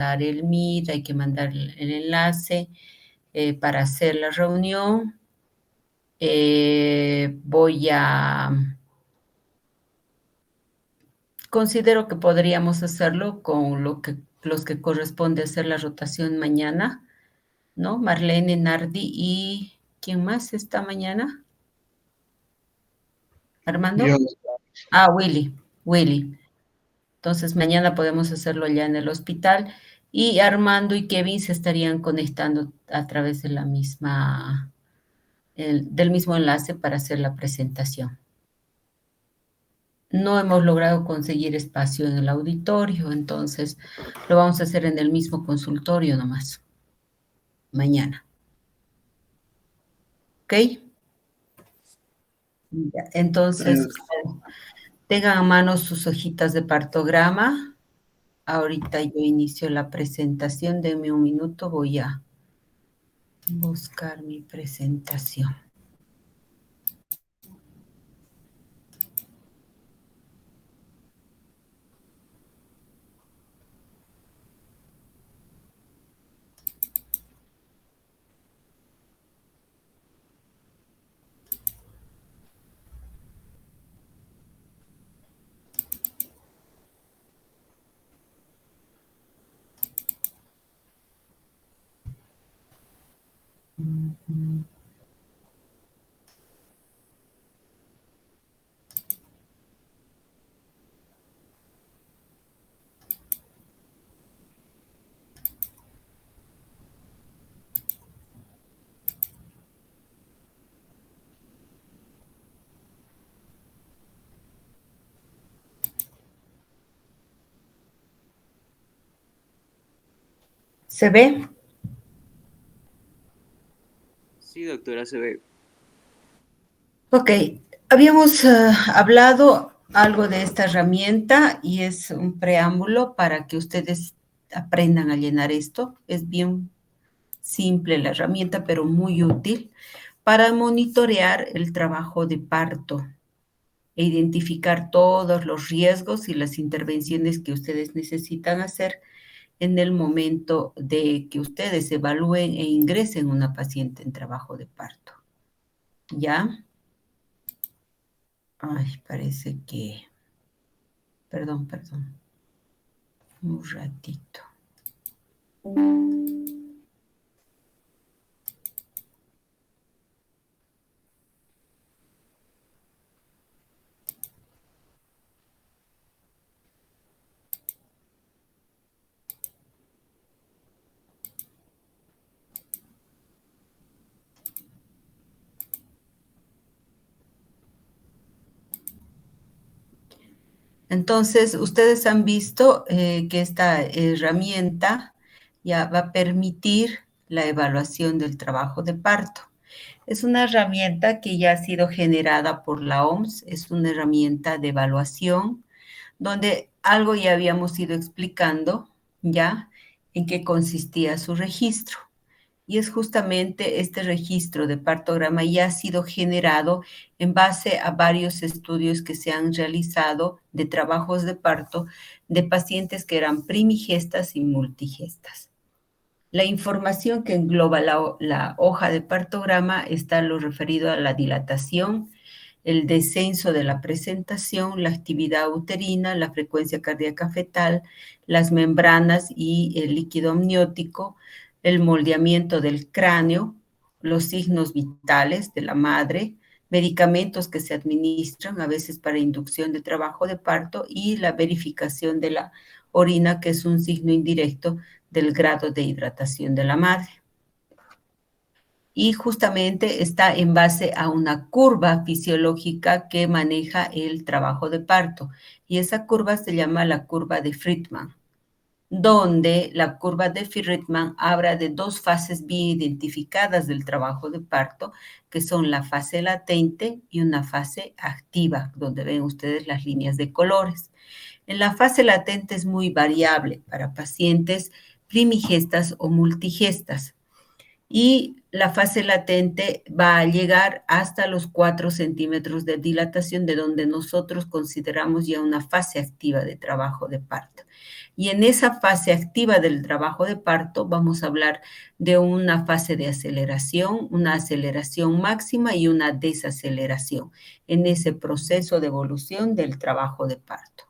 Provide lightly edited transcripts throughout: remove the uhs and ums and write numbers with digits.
mandar el Meet, hay que mandar el enlace para hacer la reunión. Considero que podríamos hacerlo con los que corresponde hacer la rotación mañana, ¿no? Marlene, Nardi y ¿quién más está mañana? Yo, ¿Armando? Ah, Willy. Entonces mañana podemos hacerlo ya en el hospital y Armando y Kevin se estarían conectando a través de del mismo enlace para hacer la presentación. No hemos logrado conseguir espacio en el auditorio, entonces lo vamos a hacer en el mismo consultorio nomás, mañana. ¿Ok? Ya, entonces, tengan a mano sus hojitas de partograma. Ahorita yo inicio la presentación. Denme un minuto, voy a buscar mi presentación. ¿Se ve? sí, doctora, se ve. Ok, habíamos hablado algo de esta herramienta y es un preámbulo para que ustedes aprendan a llenar esto. Es bien simple la herramienta, pero muy útil para monitorear el trabajo de parto e identificar todos los riesgos y las intervenciones que ustedes necesitan hacer en el momento de que ustedes evalúen e ingresen una paciente en trabajo de parto. ¿Ya? Ay, parece que... Perdón. Un ratito. Entonces, ustedes han visto que esta herramienta ya va a permitir la evaluación del trabajo de parto. Es una herramienta que ya ha sido generada por la OMS, es una herramienta de evaluación donde algo ya habíamos ido explicando, ya, en qué consistía su registro. Y es justamente este registro de partograma ya ha sido generado en base a varios estudios que se han realizado de trabajos de parto de pacientes que eran primigestas y multigestas. La información que engloba la hoja de partograma está lo referido a la dilatación, el descenso de la presentación, la actividad uterina, la frecuencia cardíaca fetal, las membranas y el líquido amniótico, el moldeamiento del cráneo, los signos vitales de la madre, medicamentos que se administran a veces para inducción de trabajo de parto y la verificación de la orina, que es un signo indirecto del grado de hidratación de la madre. Y justamente está en base a una curva fisiológica que maneja el trabajo de parto. Y esa curva se llama la curva de Friedman, donde la curva de Friedman habla de dos fases bien identificadas del trabajo de parto, que son la fase latente y una fase activa, donde ven ustedes las líneas de colores. En la fase latente es muy variable para pacientes primigestas o multigestas. y la fase latente va a llegar hasta los 4 centímetros de dilatación, de donde nosotros consideramos ya una fase activa de trabajo de parto. Y en esa fase activa del trabajo de parto vamos a hablar de una fase de aceleración, una aceleración máxima y una desaceleración en ese proceso de evolución del trabajo de parto.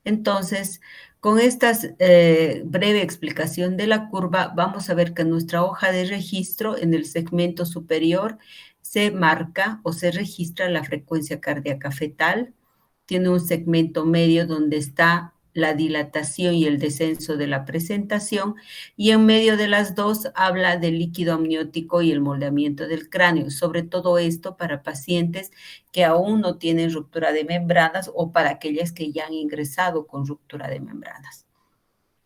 Entonces, con esta breve explicación de la curva, vamos a ver que nuestra hoja de registro en el segmento superior se marca o se registra la frecuencia cardíaca fetal. Tiene un segmento medio donde está la dilatación y el descenso de la presentación, y en medio de las dos habla del líquido amniótico y el moldeamiento del cráneo, sobre todo esto para pacientes que aún no tienen ruptura de membranas o para aquellas que ya han ingresado con ruptura de membranas.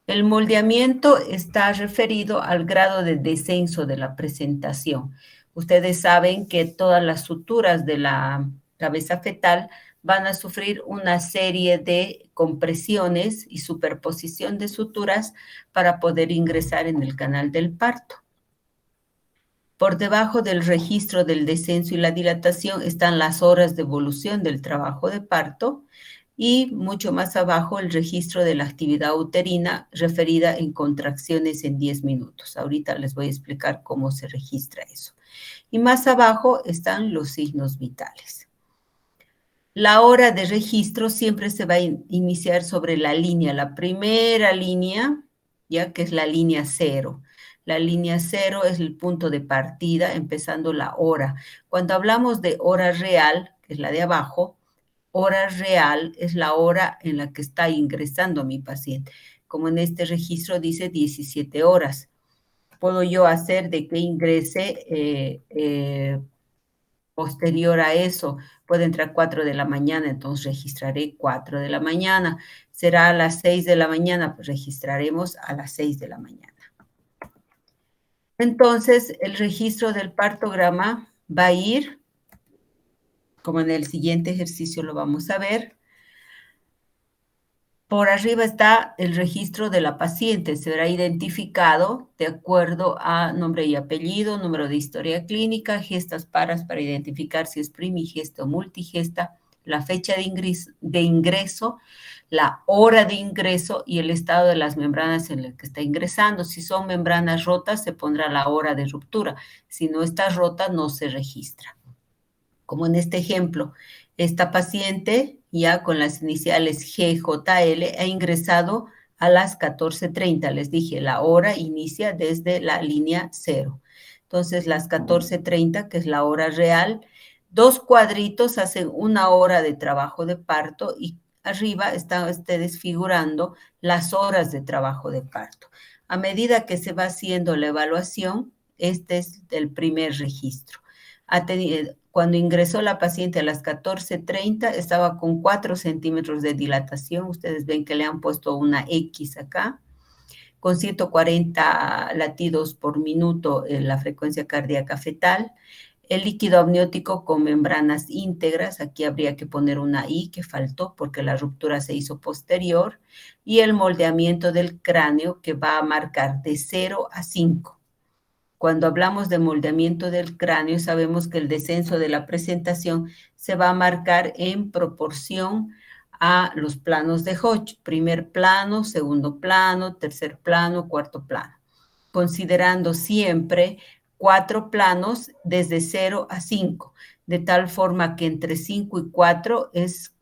El moldeamiento está referido al grado de descenso de la presentación. Ustedes saben que todas las suturas de la cabeza fetal van a sufrir una serie de compresiones y superposición de suturas para poder ingresar en el canal del parto. Por debajo del registro del descenso y la dilatación están las horas de evolución del trabajo de parto y mucho más abajo el registro de la actividad uterina referida en contracciones en 10 minutos. Ahorita les voy a explicar cómo se registra eso. Y más abajo están los signos vitales. La hora de registro siempre se va a iniciar sobre la línea, la primera línea, ya que es la línea cero. La línea cero es el punto de partida, empezando la hora. Cuando hablamos de hora real, que es la de abajo, hora real es la hora en la que está ingresando mi paciente. Como en este registro dice 17 horas. Puedo yo hacer de que ingrese posterior a eso. Puede entrar 4 de la mañana, entonces registraré 4 de la mañana. Será a las 6 de la mañana, pues registraremos a las 6 de la mañana. Entonces, el registro del partograma va a ir, como en el siguiente ejercicio lo vamos a ver. Por arriba está el registro de la paciente, se verá identificado de acuerdo a nombre y apellido, número de historia clínica, gestas paras para identificar si es primigesta o multigesta, la fecha de ingreso, la hora de ingreso y el estado de las membranas en el que está ingresando. Si son membranas rotas, se pondrá la hora de ruptura. Si no está rota, no se registra. Como en este ejemplo, esta paciente ya con las iniciales GJL ha ingresado a las 14:30. Les dije, la hora inicia desde la línea 0. Entonces, las 14:30, que es la hora real, dos cuadritos hacen una hora de trabajo de parto y arriba están ustedes figurando las horas de trabajo de parto. A medida que se va haciendo la evaluación, este es el primer registro. Cuando ingresó la paciente a las 14:30, estaba con 4 centímetros de dilatación. Ustedes ven que le han puesto una X acá, con 140 latidos por minuto en la frecuencia cardíaca fetal. El líquido amniótico con membranas íntegras, aquí habría que poner una I que faltó porque la ruptura se hizo posterior, y el moldeamiento del cráneo que va a marcar de 0 a 5. Cuando hablamos de moldeamiento del cráneo, sabemos que el descenso de la presentación se va a marcar en proporción a los planos de Hodge, primer plano, segundo plano, tercer plano, cuarto plano, considerando siempre 4 planos desde 0 a 5, de tal forma que entre 5 y 4 es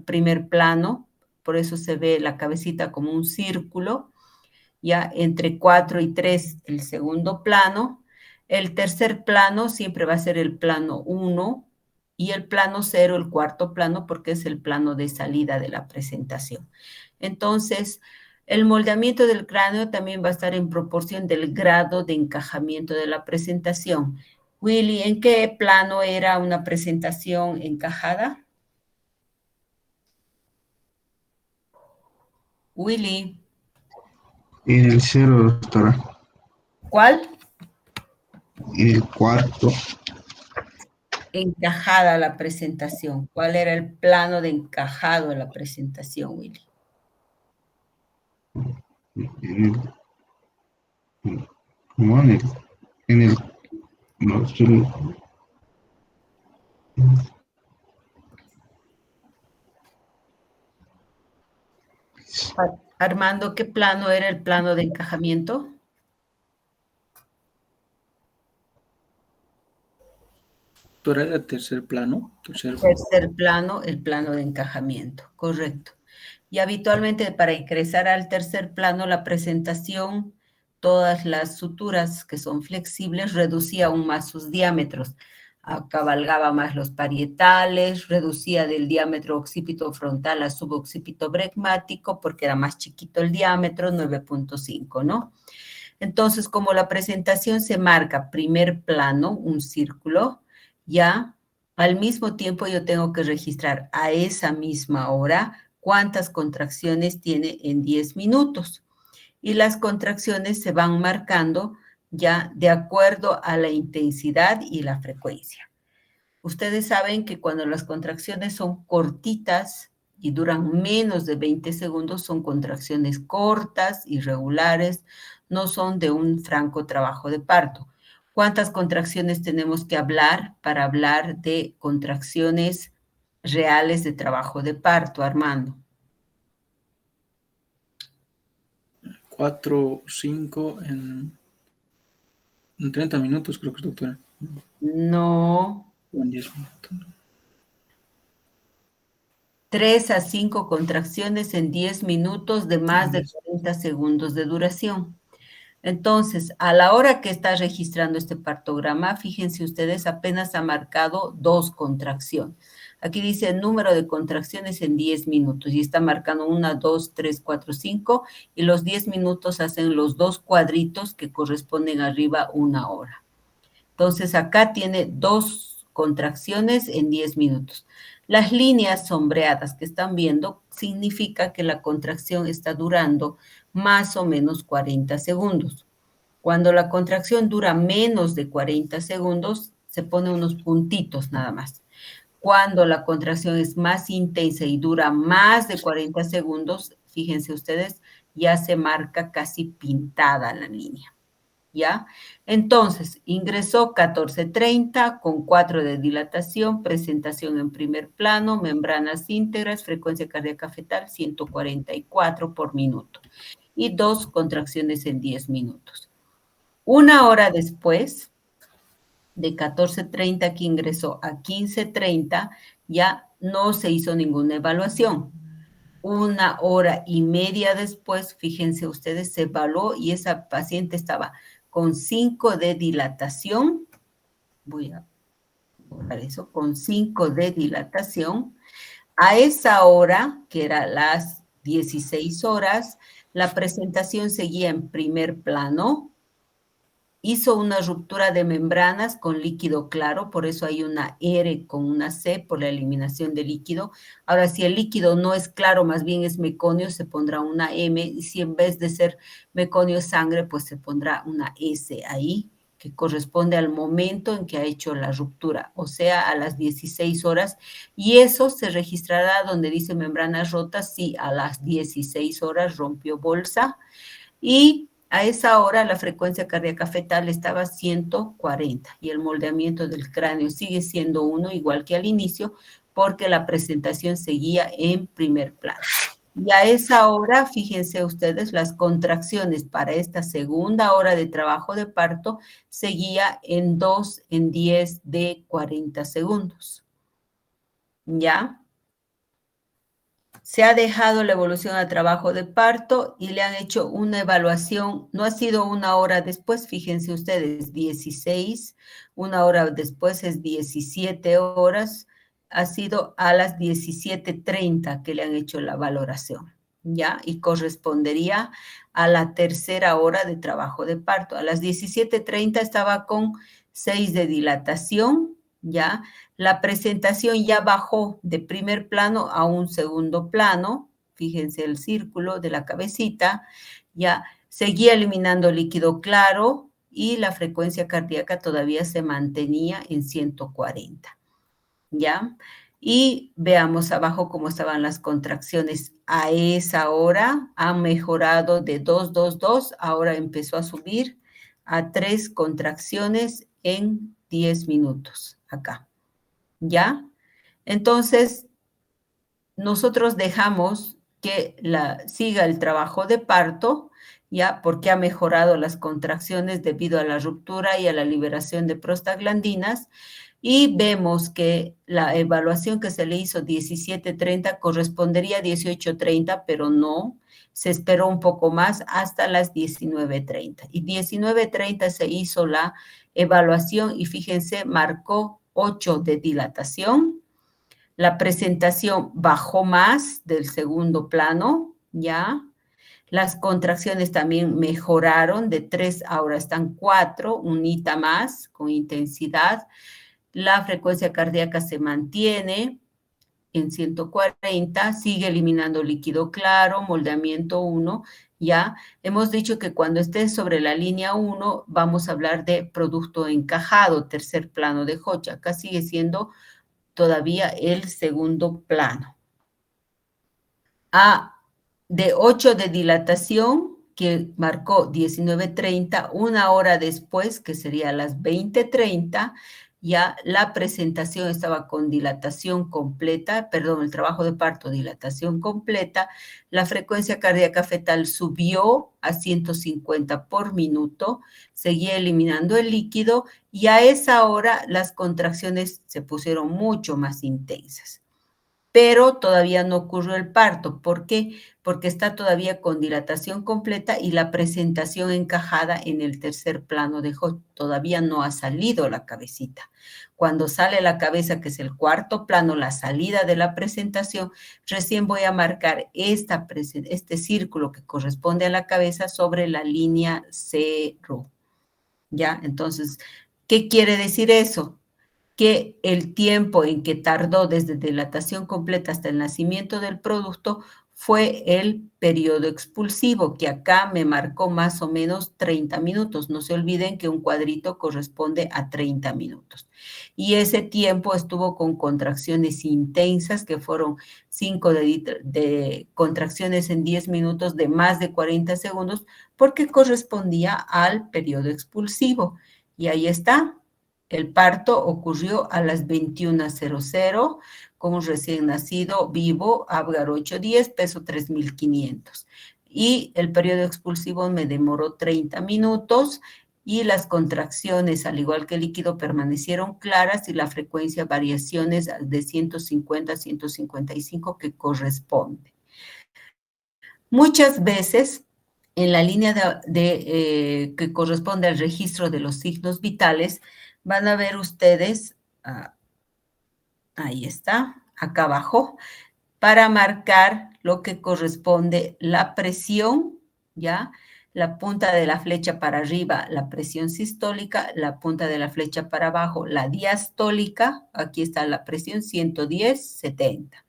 primer plano, por eso se ve la cabecita como un círculo, ya entre 4 y 3 el segundo plano. El tercer plano siempre va a ser el plano 1 y el plano 0 el cuarto plano porque es el plano de salida de la presentación. Entonces, el moldeamiento del cráneo también va a estar en proporción del grado de encajamiento de la presentación. Willy, ¿en qué plano era una presentación encajada? Willy. En el cero, doctora. ¿Cuál? El cuarto. Encajada la presentación. ¿Cuál era el plano de encajado de la presentación, Willy? ¿Cómo en el En el, no, Armando, ¿qué plano era el plano de encajamiento? Doctora, era tercer plano. Tercer plano, el plano de encajamiento, correcto. Y habitualmente para ingresar al tercer plano, la presentación, todas las suturas que son flexibles, reducía aún más sus diámetros. Cabalgaba más los parietales, reducía del diámetro occipito frontal a suboccipito bregmático, porque era más chiquito el diámetro, 9.5, ¿no? Entonces, como la presentación se marca primer plano, un círculo, ya al mismo tiempo yo tengo que registrar a esa misma hora cuántas contracciones tiene en 10 minutos. Y las contracciones se van marcando ya de acuerdo a la intensidad y la frecuencia. Ustedes saben que cuando las contracciones son cortitas y duran menos de 20 segundos, son contracciones cortas, irregulares, no son de un franco trabajo de parto. ¿Cuántas contracciones tenemos que hablar para hablar de contracciones reales de trabajo de parto, Armando? 4, 5 en 30 minutos, creo que es, doctora. No. O en 10 minutos. 3 a 5 contracciones en 10 minutos de más de 40 segundos de duración. Entonces, a la hora que está registrando este partograma, fíjense ustedes, apenas ha marcado 2 contracciones. Aquí dice el número de contracciones en 10 minutos y está marcando 1, 2, 3, 4, 5 y los 10 minutos hacen los 2 cuadritos que corresponden arriba 1 hora. Entonces, acá tiene 2 contracciones en 10 minutos. Las líneas sombreadas que están viendo significa que la contracción está durando más o menos 40 segundos. Cuando la contracción dura menos de 40 segundos, se pone unos puntitos nada más. Cuando la contracción es más intensa y dura más de 40 segundos, fíjense ustedes, ya se marca casi pintada la línea. ¿Ya? Entonces, ingresó 14:30 con 4 de dilatación, presentación en primer plano, membranas íntegras, frecuencia cardíaca fetal 144 por minuto y 2 contracciones en 10 minutos. 1 hora después, de 14:30 que ingresó a 15:30, ya no se hizo ninguna evaluación. 1 hora y media después, fíjense ustedes, se evaluó y esa paciente estaba con 5 de dilatación, voy a borrar eso, con 5 de dilatación. A esa hora, que era las 16 horas, la presentación seguía en primer plano, hizo una ruptura de membranas con líquido claro, por eso hay una R con una C por la eliminación de líquido. Ahora, si el líquido no es claro, más bien es meconio, se pondrá una M, y si en vez de ser meconio sangre, pues se pondrá una S ahí, que corresponde al momento en que ha hecho la ruptura, o sea, a las 16 horas, y eso se registrará donde dice membranas rotas, si a las 16 horas rompió bolsa, y a esa hora la frecuencia cardíaca fetal estaba 140 y el moldeamiento del cráneo sigue siendo 1 igual que al inicio porque la presentación seguía en primer plano. Y a esa hora, fíjense ustedes, las contracciones para esta segunda hora de trabajo de parto seguía en 2 en 10 de 40 segundos. ¿Ya? Se ha dejado la evolución al trabajo de parto y le han hecho una evaluación, no ha sido 1 hora después, fíjense ustedes, 16, 1 hora después es 17 horas, ha sido a las 17:30 que le han hecho la valoración, ¿ya? Y correspondería a la tercera hora de trabajo de parto. A las 17:30 estaba con 6 de dilatación, ¿ya? La presentación ya bajó de primer plano a un segundo plano, fíjense el círculo de la cabecita, ya seguía eliminando líquido claro y la frecuencia cardíaca todavía se mantenía en 140, ¿ya? Y veamos abajo cómo estaban las contracciones a esa hora, ha mejorado de 222, ahora empezó a subir a 3 contracciones en 10 minutos, acá, ¿ya? Entonces, nosotros dejamos que siga el trabajo de parto, ya, porque ha mejorado las contracciones debido a la ruptura y a la liberación de prostaglandinas, y vemos que la evaluación que se le hizo 17:30 correspondería a 18:30, pero no, se esperó un poco más hasta las 19:30. Y 19:30 se hizo la evaluación y fíjense, marcó 8 de dilatación. La presentación bajó más del segundo plano, ¿ya? Las contracciones también mejoraron, de 3 ahora están 4, unita más con intensidad. La frecuencia cardíaca se mantiene en 140, sigue eliminando líquido claro, moldeamiento 1, ya. Hemos dicho que cuando esté sobre la línea 1 vamos a hablar de producto encajado, tercer plano de Hodge. Acá sigue siendo todavía el segundo plano. De 8 de dilatación, que marcó 19:30, una hora después, que sería las 20:30, ya la presentación estaba con dilatación completa, perdón, el trabajo de parto, dilatación completa, la frecuencia cardíaca fetal subió a 150 por minuto, seguía eliminando el líquido y a esa hora las contracciones se pusieron mucho más intensas. Pero todavía no ocurrió el parto. ¿Por qué? Porque está todavía con dilatación completa y la presentación encajada en el tercer plano de Hodge. Todavía no ha salido la cabecita. Cuando sale la cabeza, que es el cuarto plano, la salida de la presentación, recién voy a marcar este círculo que corresponde a la cabeza sobre la línea 0. ¿Ya? Entonces, ¿qué quiere decir eso? Que el tiempo en que tardó desde dilatación completa hasta el nacimiento del producto fue el periodo expulsivo, que acá me marcó más o menos 30 minutos. No se olviden que un cuadrito corresponde a 30 minutos. Y ese tiempo estuvo con contracciones intensas, que fueron 5 de contracciones en 10 minutos de más de 40 segundos, porque correspondía al periodo expulsivo. Y ahí está. El parto ocurrió a las 21:00 con un recién nacido vivo, Apgar 810, peso 3.500. Y el periodo expulsivo me demoró 30 minutos y las contracciones, al igual que el líquido, permanecieron claras y la frecuencia variaciones de 150 a 155 que corresponde. Muchas veces en la línea que corresponde al registro de los signos vitales, van a ver ustedes, ahí está, acá abajo, para marcar lo que corresponde la presión, ¿ya? La punta de la flecha para arriba, la presión sistólica, la punta de la flecha para abajo, la diastólica, aquí está la presión 110/70.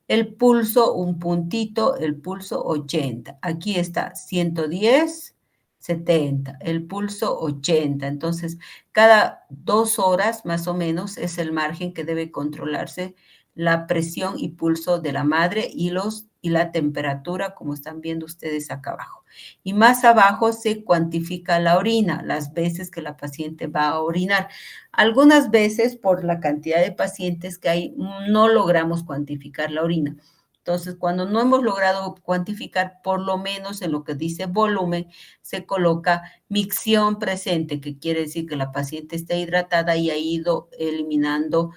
El pulso, un puntito, el pulso 80. Aquí está 110/70, el pulso 80. Entonces, cada 2 horas más o menos es el margen que debe controlarse la presión y pulso de la madre y la temperatura, como están viendo ustedes acá abajo. Y más abajo se cuantifica la orina, las veces que la paciente va a orinar. Algunas veces, por la cantidad de pacientes que hay, no logramos cuantificar la orina. Entonces, cuando no hemos logrado cuantificar, por lo menos en lo que dice volumen, se coloca micción presente, que quiere decir que la paciente está hidratada y ha ido eliminando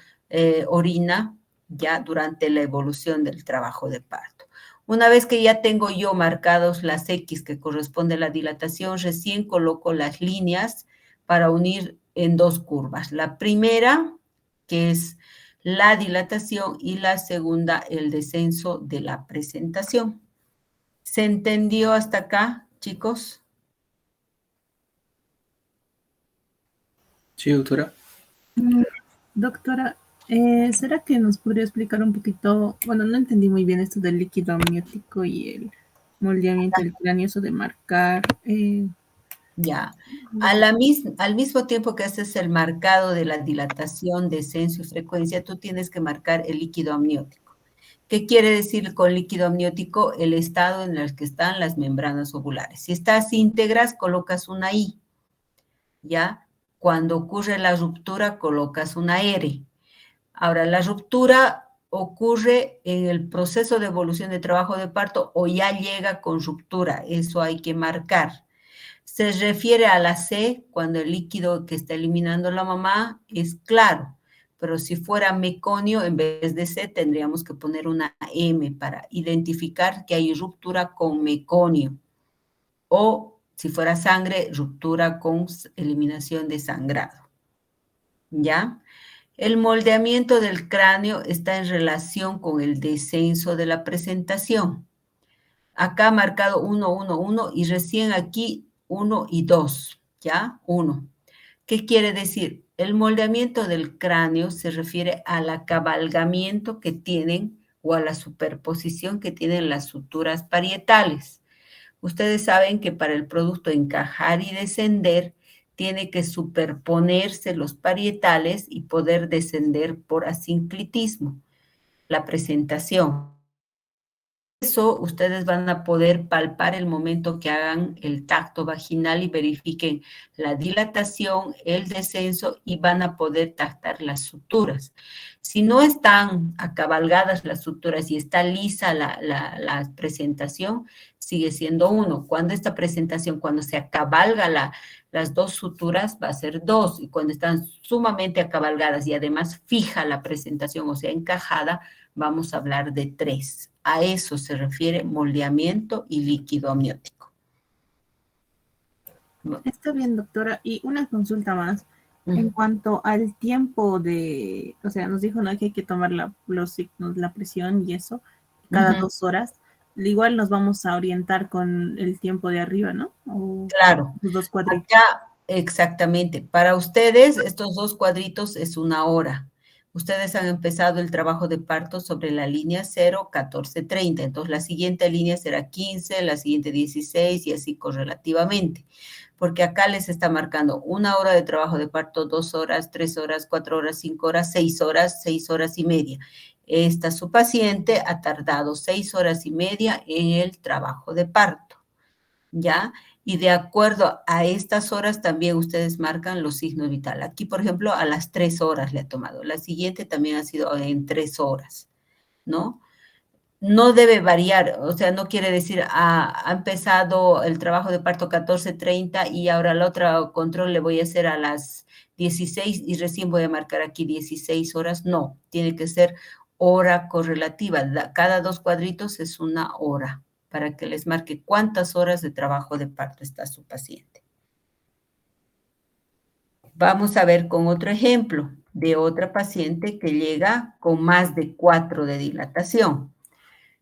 orina ya durante la evolución del trabajo de parto. Una vez que ya tengo yo marcados las X que corresponde a la dilatación, recién coloco las líneas para unir en 2 curvas. La primera, que es la dilatación, y la segunda, el descenso de la presentación. ¿Se entendió hasta acá, chicos? Sí, doctora. Doctora, ¿será que nos podría explicar un poquito? Bueno, no entendí muy bien esto del líquido amniótico y el moldeamiento del cráneo, eso de marcar. Ya. Al mismo tiempo que haces el marcado de la dilatación, descenso y frecuencia, tú tienes que marcar el líquido amniótico. ¿Qué quiere decir con líquido amniótico? El estado en el que están las membranas ovulares. Si estás íntegras, colocas una I. ¿ya? Cuando ocurre la ruptura, colocas una R. Ahora, la ruptura ocurre en el proceso de evolución de trabajo de parto o ya llega con ruptura, eso hay que marcar. Se refiere a la C cuando el líquido que está eliminando la mamá es claro, pero si fuera meconio, en vez de C tendríamos que poner una M para identificar que hay ruptura con meconio. O si fuera sangre, ruptura con eliminación de sangrado. ¿Ya? El moldeamiento del cráneo está en relación con el descenso de la presentación. Acá marcado 1, 1, 1 y recién aquí 1 y 2, ¿ya? 1. ¿Qué quiere decir? El moldeamiento del cráneo se refiere al acabalgamiento que tienen o a la superposición que tienen las suturas parietales. Ustedes saben que para el producto encajar y descender, tiene que superponerse los parietales y poder descender por asinclitismo, la presentación. Eso ustedes van a poder palpar el momento que hagan el tacto vaginal y verifiquen la dilatación, el descenso y van a poder tactar las suturas. Si no están acabalgadas las suturas y está lisa la presentación, sigue siendo 1. Cuando esta presentación, cuando se acabalga las dos suturas, va a ser 2. Y cuando están sumamente acabalgadas y además fija la presentación, o sea, encajada, vamos a hablar de 3. A eso se refiere moldeamiento y líquido amniótico. Está bien, doctora. Y una consulta más. En cuanto al tiempo de, o sea, nos dijo, ¿no?, que hay que tomar los signos, la presión y eso, cada 2 horas. Igual nos vamos a orientar con el tiempo de arriba, ¿no? O claro. Los 2 cuadritos. Acá, exactamente. Para ustedes, estos 2 cuadritos es 1 hora. Ustedes han empezado el trabajo de parto sobre la línea 0, 14, 30. Entonces, la siguiente línea será 15, la siguiente 16 y así correlativamente. Porque acá les está marcando 1 hora de trabajo de parto, 2 horas, 3 horas, 4 horas, 5 horas, 6 horas y media. Esta su paciente ha tardado 6 horas y media en el trabajo de parto, ¿ya? Y de acuerdo a estas horas también ustedes marcan los signos vitales. Aquí, por ejemplo, a las 3 horas le ha tomado. La siguiente también ha sido en 3 horas, ¿no? No debe variar, o sea, no quiere decir, ha empezado el trabajo de parto 14:30 y ahora el otro control le voy a hacer a las 16 y recién voy a marcar aquí 16 horas. No, tiene que ser hora correlativa. Cada 2 cuadritos es 1 hora, para que les marque cuántas horas de trabajo de parto está su paciente. Vamos a ver con otro ejemplo de otra paciente que llega con más de 4 de dilatación.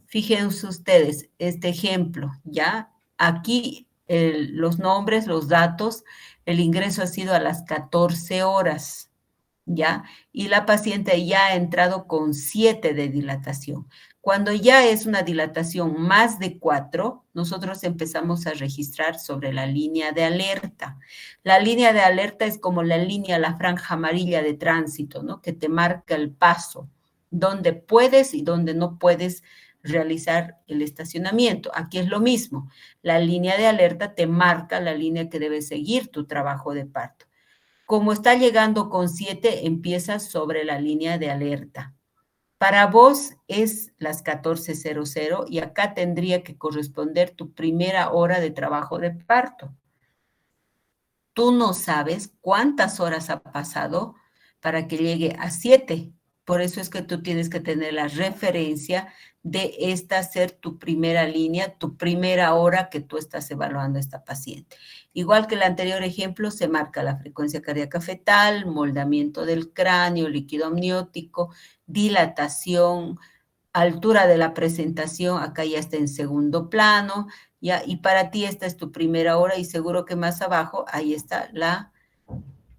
Fíjense ustedes este ejemplo, ¿ya? Aquí los nombres, los datos, el ingreso ha sido a las 14 horas, ¿ya? Y la paciente ya ha entrado con 7 de dilatación. Cuando ya es una dilatación más de 4, nosotros empezamos a registrar sobre la línea de alerta. La línea de alerta es como la línea, la franja amarilla de tránsito, ¿no? Que te marca el paso, donde puedes y donde no puedes realizar el estacionamiento. Aquí es lo mismo. La línea de alerta te marca la línea que debe seguir tu trabajo de parto. Como está llegando con 7, empiezas sobre la línea de alerta. Para vos es las 14:00 y acá tendría que corresponder tu primera hora de trabajo de parto. Tú no sabes cuántas horas ha pasado para que llegue a 7. Por eso es que tú tienes que tener la referencia de esta ser tu primera línea, tu primera hora que tú estás evaluando a esta paciente. Igual que el anterior ejemplo, se marca la frecuencia cardíaca fetal, moldamiento del cráneo, líquido amniótico, dilatación, altura de la presentación, acá ya está en segundo plano, ¿ya? Y para ti esta es tu primera hora y seguro que más abajo, ahí está la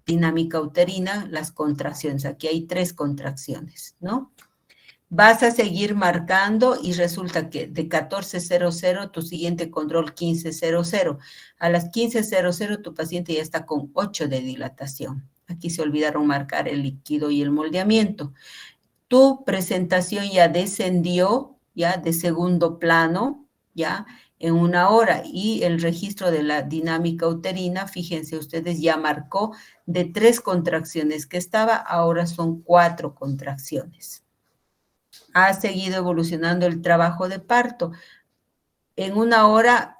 dinámica uterina, las contracciones. Aquí hay 3 contracciones, ¿no? Vas a seguir marcando y resulta que de 14:00 tu siguiente control 15:00. A las 15:00 tu paciente ya está con 8 de dilatación. Aquí se olvidaron marcar el líquido y el moldeamiento. Tu presentación ya descendió, ya de segundo plano, ya, en 1 hora, y el registro de la dinámica uterina, fíjense ustedes, ya marcó de 3 contracciones que estaba, ahora son 4 contracciones. Ha seguido evolucionando el trabajo de parto. En 1 hora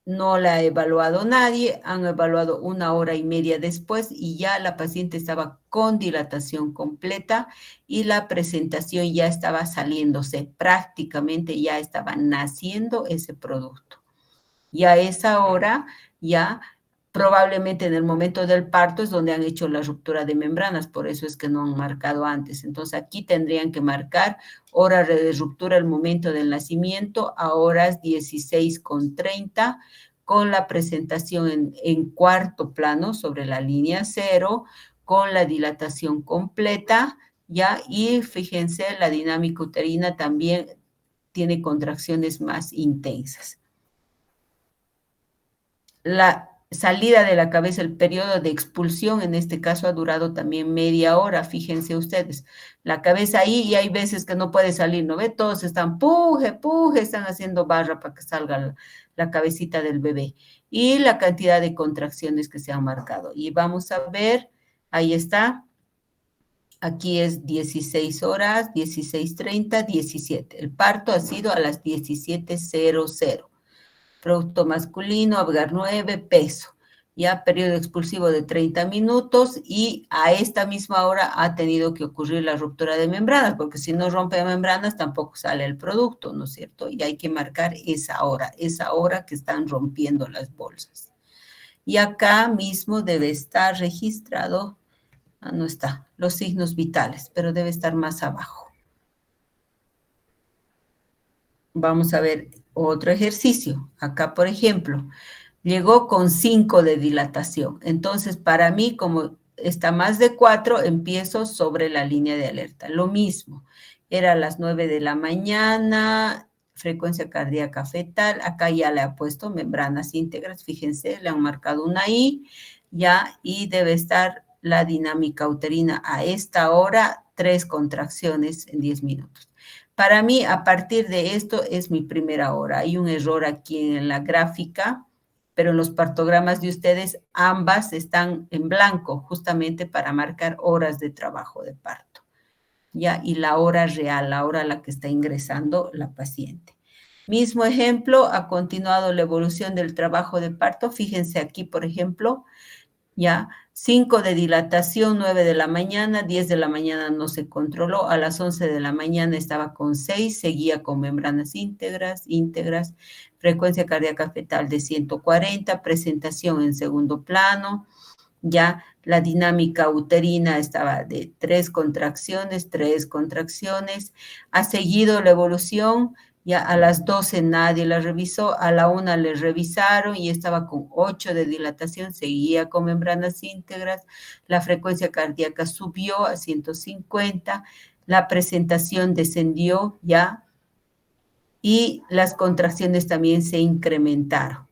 no la ha evaluado nadie, han evaluado 1 hora y media después y ya la paciente estaba con dilatación completa y la presentación ya estaba saliéndose, prácticamente ya estaba naciendo ese producto. Y a esa hora ya probablemente en el momento del parto es donde han hecho la ruptura de membranas, por eso es que no han marcado antes. Entonces aquí tendrían que marcar hora de ruptura el momento del nacimiento a horas 16:30 con la presentación en cuarto plano sobre la línea 0, con la dilatación completa, ¿ya? Y fíjense, la dinámica uterina también tiene contracciones más intensas. La salida de la cabeza, el periodo de expulsión, en este caso ha durado también media hora, fíjense ustedes. La cabeza ahí y hay veces que no puede salir, ¿no ve? Todos están puje, están haciendo barra para que salga la cabecita del bebé. Y la cantidad de contracciones que se han marcado. Y vamos a ver, ahí está. Aquí es 16 horas, 16:30, 17. El parto ha sido a las 17:00. Producto masculino, Apgar 9, peso. Ya periodo expulsivo de 30 minutos y a esta misma hora ha tenido que ocurrir la ruptura de membranas, porque si no rompe membranas tampoco sale el producto, ¿no es cierto? Y hay que marcar esa hora que están rompiendo las bolsas. Y acá mismo debe estar registrado, no está, los signos vitales, pero debe estar más abajo. Vamos a ver otro ejercicio. Acá, por ejemplo, llegó con 5 de dilatación. Entonces, para mí, como está más de 4, empiezo sobre la línea de alerta. Lo mismo, era a las 9 de la mañana, frecuencia cardíaca fetal. Acá ya le ha puesto membranas íntegras. Fíjense, le han marcado una I, ya, y debe estar la dinámica uterina a esta hora, 3 contracciones en 10 minutos. Para mí, a partir de esto, es mi primera hora. Hay un error aquí en la gráfica, pero en los partogramas de ustedes, ambas están en blanco, justamente para marcar horas de trabajo de parto. ¿Ya? Y la hora real, la hora a la que está ingresando la paciente. Mismo ejemplo, ha continuado la evolución del trabajo de parto. Fíjense aquí, por ejemplo, ya, 5 de dilatación, 9 de la mañana, 10 de la mañana no se controló, a las 11 de la mañana estaba con 6, seguía con membranas íntegras, frecuencia cardíaca fetal de 140, presentación en segundo plano, ya la dinámica uterina estaba de 3 contracciones, ha seguido la evolución. Ya a las 12 nadie la revisó, a la 1 le revisaron y estaba con 8 de dilatación, seguía con membranas íntegras, la frecuencia cardíaca subió a 150, la presentación descendió ya y las contracciones también se incrementaron.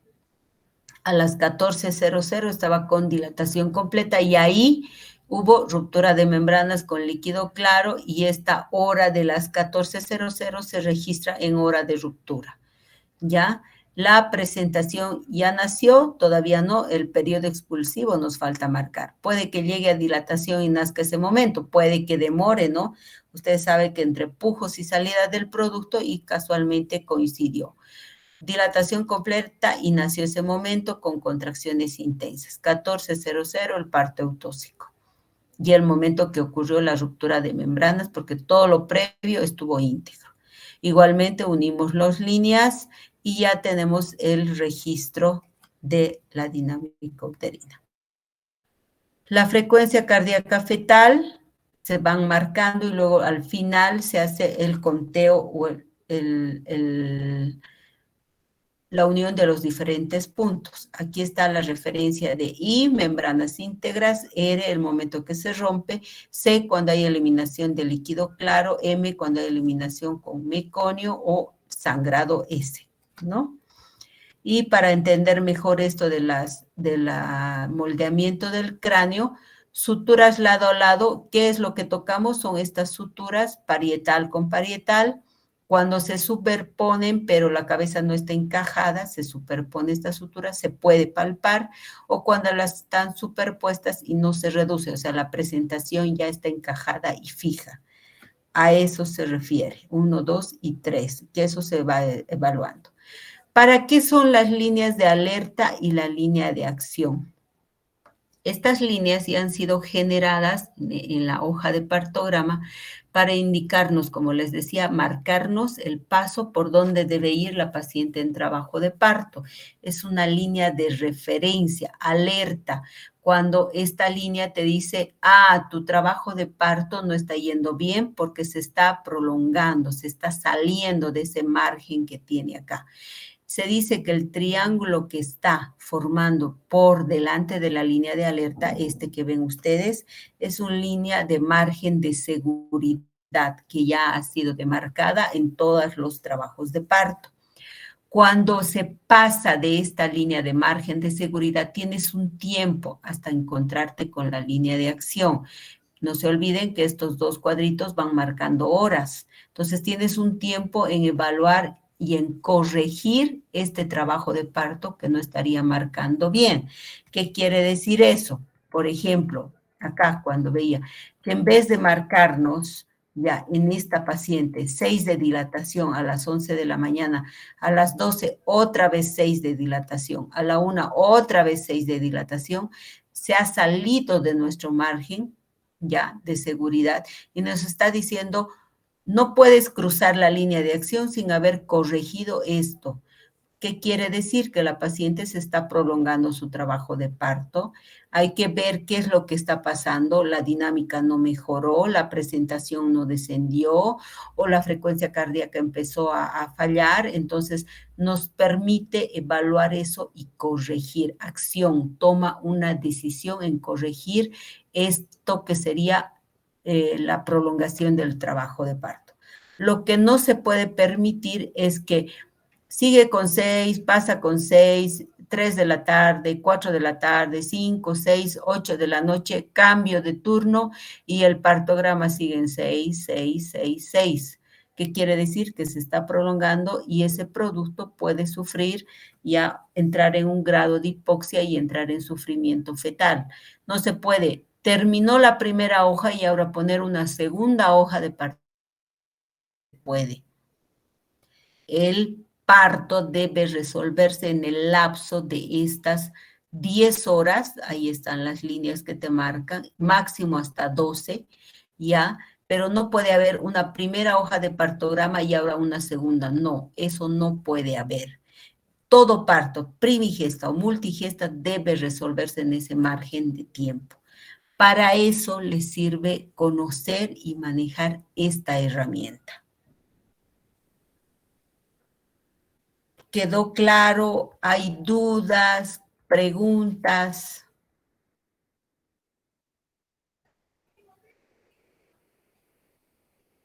A las 14:00 estaba con dilatación completa y ahí hubo ruptura de membranas con líquido claro y esta hora de las 14:00 se registra en hora de ruptura. ¿Ya? La presentación ya nació, todavía no, el periodo expulsivo nos falta marcar. Puede que llegue a dilatación y nazca ese momento, puede que demore, ¿no? Ustedes saben que entre pujos y salida del producto y casualmente coincidió. Dilatación completa y nació ese momento con contracciones intensas. 14:00 el parto eutóxico. Y el momento que ocurrió la ruptura de membranas, porque todo lo previo estuvo íntegro. Igualmente unimos las líneas y ya tenemos el registro de la dinámica uterina. La frecuencia cardíaca fetal se van marcando y luego al final se hace el conteo o la unión de los diferentes puntos. Aquí está la referencia de I, membranas íntegras, R, el momento que se rompe, C, cuando hay eliminación de líquido claro, M, cuando hay eliminación con meconio o sangrado S, ¿no? Y para entender mejor esto de la moldeamiento del cráneo, suturas lado a lado, ¿qué es lo que tocamos? Son estas suturas parietal con parietal, Cuando se superponen, pero la cabeza no está encajada, se superpone esta sutura, se puede palpar, o cuando las están superpuestas y no se reduce, o sea, la presentación ya está encajada y fija. A eso se refiere, 1, 2 y 3, que eso se va evaluando. ¿Para qué son las líneas de alerta y la línea de acción? Estas líneas ya han sido generadas en la hoja de partograma para indicarnos, como les decía, marcarnos el paso por donde debe ir la paciente en trabajo de parto. Es una línea de referencia, alerta, cuando esta línea te dice, tu trabajo de parto no está yendo bien porque se está prolongando, se está saliendo de ese margen que tiene acá. Se dice que el triángulo que está formando por delante de la línea de alerta, este que ven ustedes, es una línea de margen de seguridad que ya ha sido demarcada en todos los trabajos de parto. Cuando se pasa de esta línea de margen de seguridad, tienes un tiempo hasta encontrarte con la línea de acción. No se olviden que estos dos cuadritos van marcando horas. Entonces, tienes un tiempo en evaluar y en corregir este trabajo de parto que no estaría marcando bien. ¿Qué quiere decir eso? Por ejemplo, acá cuando veía que en vez de marcarnos ya en esta paciente 6 de dilatación a las 11 de la mañana, a las 12 otra vez 6 de dilatación, a la 1 otra vez 6 de dilatación, se ha salido de nuestro margen ya de seguridad y nos está diciendo, no puedes cruzar la línea de acción sin haber corregido esto. ¿Qué quiere decir? Que la paciente se está prolongando su trabajo de parto. Hay que ver qué es lo que está pasando. La dinámica no mejoró, la presentación no descendió o la frecuencia cardíaca empezó a fallar. Entonces, nos permite evaluar eso y corregir. Acción, toma una decisión en corregir esto que sería la prolongación del trabajo de parto. Lo que no se puede permitir es que sigue con 6, pasa con 6, 3 de la tarde, 4 de la tarde, 5, 6, 8 de la noche, cambio de turno y el partograma sigue en 6, 6, 6, 6. ¿Qué quiere decir? Que se está prolongando y ese producto puede sufrir, ya entrar en un grado de hipoxia y entrar en sufrimiento fetal. No se puede. Terminó la primera hoja y ahora poner una segunda hoja de parto. Puede. El parto debe resolverse en el lapso de estas 10 horas, ahí están las líneas que te marcan, máximo hasta 12, ya, pero no puede haber una primera hoja de partograma y ahora una segunda, no, eso no puede haber. Todo parto, primigesta o multigesta, debe resolverse en ese margen de tiempo. Para eso les sirve conocer y manejar esta herramienta. ¿Quedó claro? ¿Hay dudas, preguntas?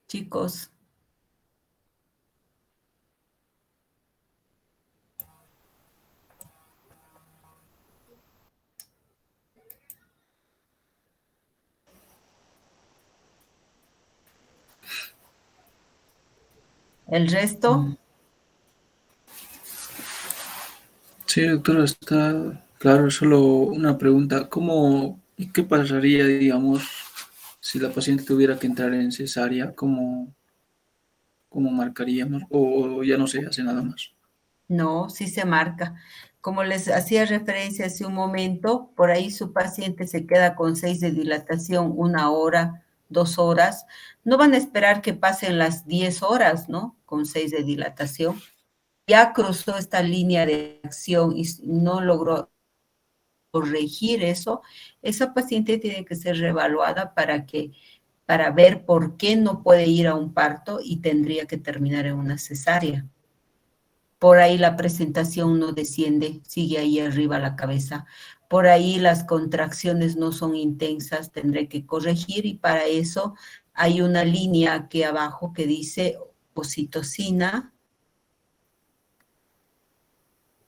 Chicos. ¿El resto? Sí, doctora, está claro. Solo una pregunta. ¿Cómo y qué pasaría, digamos, si la paciente tuviera que entrar en cesárea? ¿Cómo marcaríamos? ¿O ya no se hace nada más? No, sí se marca. Como les hacía referencia hace un momento, por ahí su paciente se queda con 6 de dilatación, 1 hora, 2 horas. No van a esperar que pasen las 10 horas, ¿no? Con 6 de dilatación. Ya cruzó esta línea de acción y no logró corregir eso, esa paciente tiene que ser reevaluada para ver por qué no puede ir a un parto y tendría que terminar en una cesárea. Por ahí la presentación no desciende, sigue ahí arriba la cabeza. Por ahí las contracciones no son intensas, tendré que corregir y para eso hay una línea aquí abajo que dice oxitocina.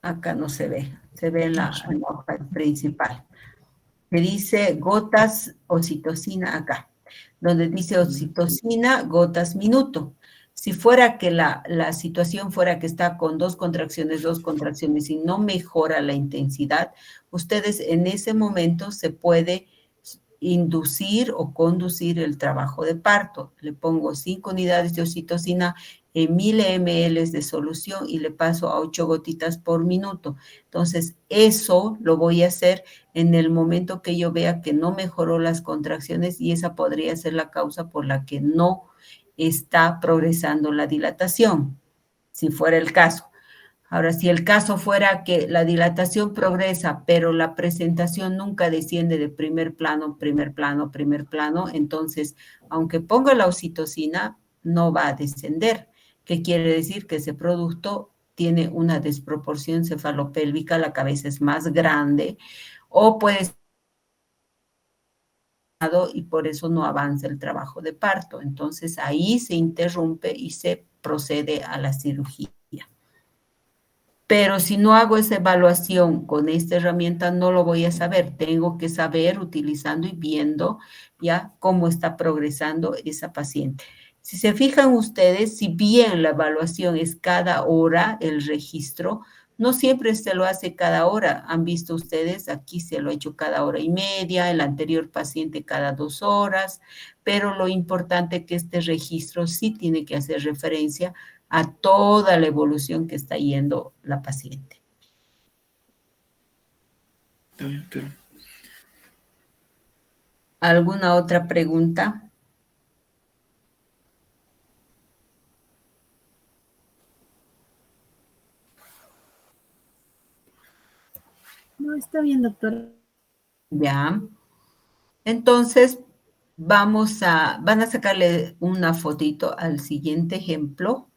Acá no se ve en la hoja principal. Que dice gotas oxitocina acá, donde dice oxitocina, gotas minuto. Si fuera que la situación fuera que está con dos contracciones y no mejora la intensidad, ustedes en ese momento se puede inducir o conducir el trabajo de parto. Le pongo 5 unidades de oxitocina en 1000 ml de solución y le paso a 8 gotitas por minuto. Entonces, eso lo voy a hacer en el momento que yo vea que no mejoró las contracciones y esa podría ser la causa por la que no está progresando la dilatación, si fuera el caso. Ahora, si el caso fuera que la dilatación progresa, pero la presentación nunca desciende de primer plano, entonces, aunque ponga la oxitocina, no va a descender. ¿Qué quiere decir? Que ese producto tiene una desproporción cefalopélvica, la cabeza es más grande, o puede ser y por eso no avanza el trabajo de parto. Entonces, ahí se interrumpe y se procede a la cirugía. Pero si no hago esa evaluación con esta herramienta, no lo voy a saber. Tengo que saber utilizando y viendo ya cómo está progresando esa paciente. Si se fijan ustedes, si bien la evaluación es cada hora, el registro, no siempre se lo hace cada hora. Han visto ustedes, aquí se lo ha hecho cada hora y media, el anterior paciente cada 2 horas, pero lo importante es que este registro sí tiene que hacer referencia a toda la evolución que está yendo la paciente. Está bien, claro. ¿Alguna otra pregunta? No, está bien, doctora. Ya. Entonces, van a sacarle una fotito al siguiente ejemplo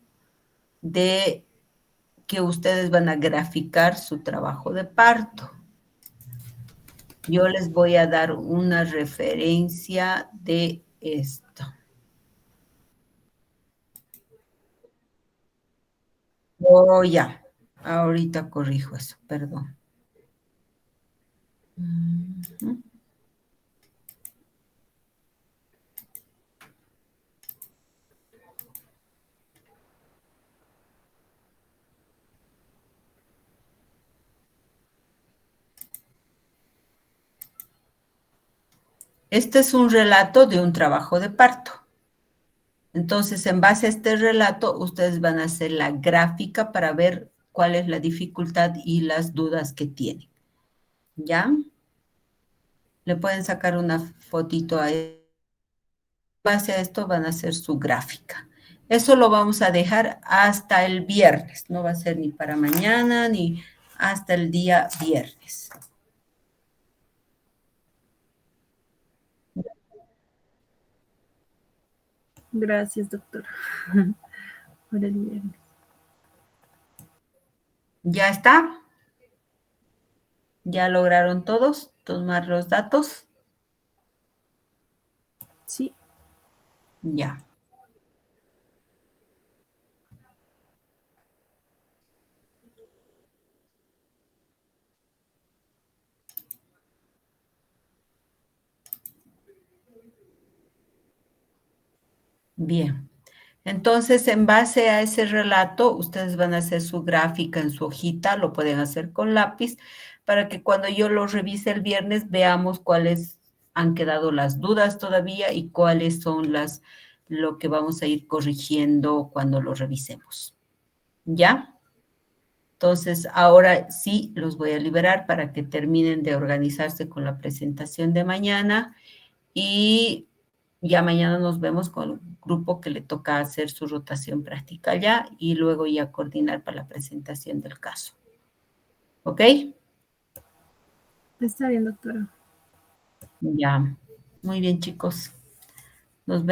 de que ustedes van a graficar su trabajo de parto. Yo les voy a dar una referencia de esto. Oh, ya. Ahorita corrijo eso, perdón. Este es un relato de un trabajo de parto. Entonces, en base a este relato, ustedes van a hacer la gráfica para ver cuál es la dificultad y las dudas que tienen. ¿Ya? Le pueden sacar una fotito a él. En base a esto van a hacer su gráfica. Eso lo vamos a dejar hasta el viernes. No va a ser ni para mañana ni hasta el día viernes. Gracias, doctora. Por el viernes. ¿Ya está? ¿Ya lograron todos tomar los datos? Sí. Ya. Bien. Entonces, en base a ese relato, ustedes van a hacer su gráfica en su hojita, lo pueden hacer con lápiz, para que cuando yo lo revise el viernes veamos cuáles han quedado las dudas todavía y cuáles son lo que vamos a ir corrigiendo cuando lo revisemos. ¿Ya? Entonces, ahora sí los voy a liberar para que terminen de organizarse con la presentación de mañana y ya mañana nos vemos con el grupo que le toca hacer su rotación práctica ya y luego ya coordinar para la presentación del caso. ¿Ok? Está bien, doctora. Ya. Muy bien, chicos. Nos vemos.